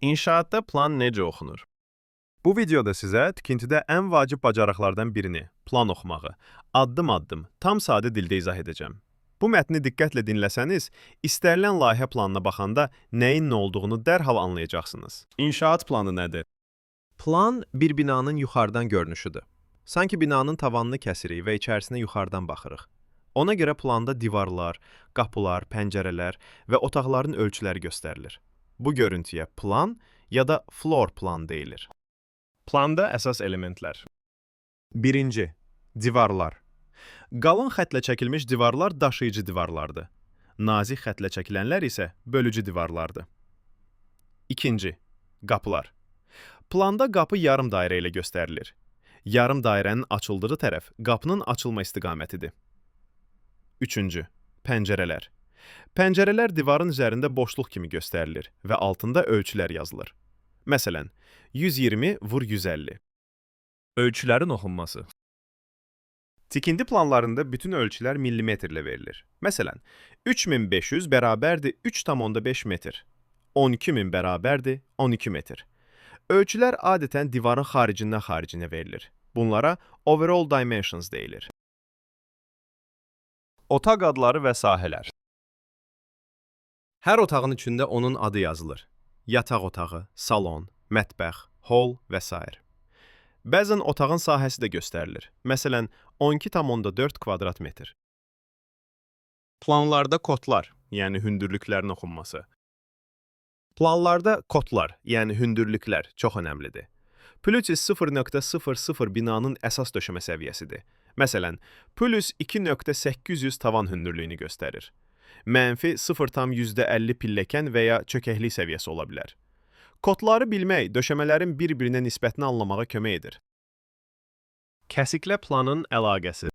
İnşaatda plan necə oxunur? Bu videoda sizə tikintidə ən vacib bacarıqlardan birini, plan oxumağı, addım-addım, tam sadə dildə izah edəcəm. Bu mətni diqqətlə dinləsəniz, istənilən layihə planına baxanda nəyin nə olduğunu dərhal anlayacaqsınız. İnşaat planı nədir? Plan bir binanın yuxarıdan görünüşüdür. Sanki binanın tavanını kəsirik və içərisinə yuxarıdan baxırıq. Ona görə planda divarlar, qapılar, pəncərələr və otaqların ölçüləri göstərilir. Bu görüntüyə plan ya da floor plan deyilir. Planda əsas elementlər. Birinci, divarlar. Qalın xətlə çəkilmiş divarlar daşıyıcı divarlardır. Nazik xətlə çəkilənlər isə bölücü divarlardır. İkinci, qapılar. Planda qapı yarım dairə ilə göstərilir. Yarım dairənin açıldığı tərəf qapının açılma istiqamətidir. Üçüncü, pəncərələr. Pəncərələr divarın üzərində boşluq kimi göstərilir və altında ölçülər yazılır. Məsələn, 120 vur 150. Ölçülərin oxunması. Tikinti planlarında bütün ölçülər millimetrlə verilir. Məsələn, 3500 bərabərdir 3,5 metr. 12000 bərabərdir 12 metr. Ölçülər adətən divarın xaricindən xaricinə verilir. Bunlara overall dimensions deyilir. Otaq adları və sahələr. Hər otağın içində onun adı yazılır. Yataq otağı, salon, mətbəx, hol və s. Bəzən otağın sahəsi də göstərilir. Məsələn, 12,4 kvadrat metr. Planlarda kodlar, yəni hündürlüklərin oxunması. Planlarda kodlar, yəni hündürlüklər çox önəmlidir. Plus 0,00 binanın əsas döşəmə səviyyəsidir. Məsələn, plus 2,800 tavan hündürlüyünü göstərir. Mənfi 0,50 pilləkən və ya çökəklik səviyyəsi ola bilər. Kodları bilmək döşəmələrin bir-birinə nisbətini anlamağa kömək edir. Kəsiklə planın əlaqəsi.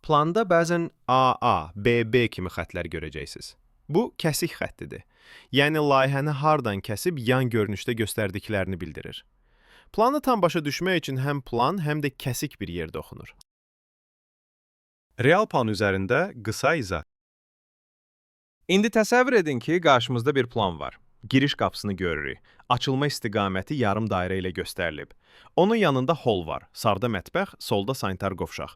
Planda bəzən AA, BB kimi xətlər görəcəksiniz. Bu, kəsik xəttidir. Yəni, layihəni hardan kəsib yan görünüşdə göstərdiklərini bildirir. Planı tam başa düşmək üçün həm plan, həm də kəsik bir yerdə oxunur. Real plan üzərində qısa izah. İndi təsəvvür edin ki, qarşımızda bir plan var. Giriş qapısını görürük. Açılma istiqaməti yarım dairə ilə göstərilib. Onun yanında hol var. Sağda mətbəx, solda sanitar qovşaq.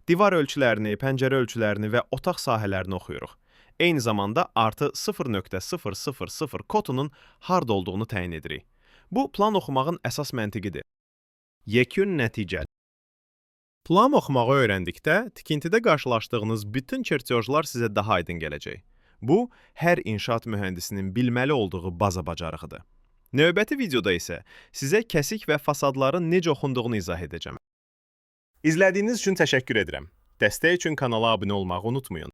Divar ölçülərini, pəncərə ölçülərini və otaq sahələrini oxuyuruq. Eyni zamanda artı 0,000 kodunun harda olduğunu təyin edirik. Bu, plan oxumağın əsas məntiqidir. Yekun nəticə. Plan oxumağı öyrəndikdə, tikintidə qarşılaşdığınız bütün çertyojlar sizə daha aydın gələcək. Bu, hər inşaat mühəndisinin bilməli olduğu baza bacarığıdır. Növbəti videoda isə sizə kəsik və fasadların necə oxunduğunu izah edəcəm. İzlədiyiniz üçün təşəkkür edirəm. Dəstək üçün kanala abunə olmağı unutmayın.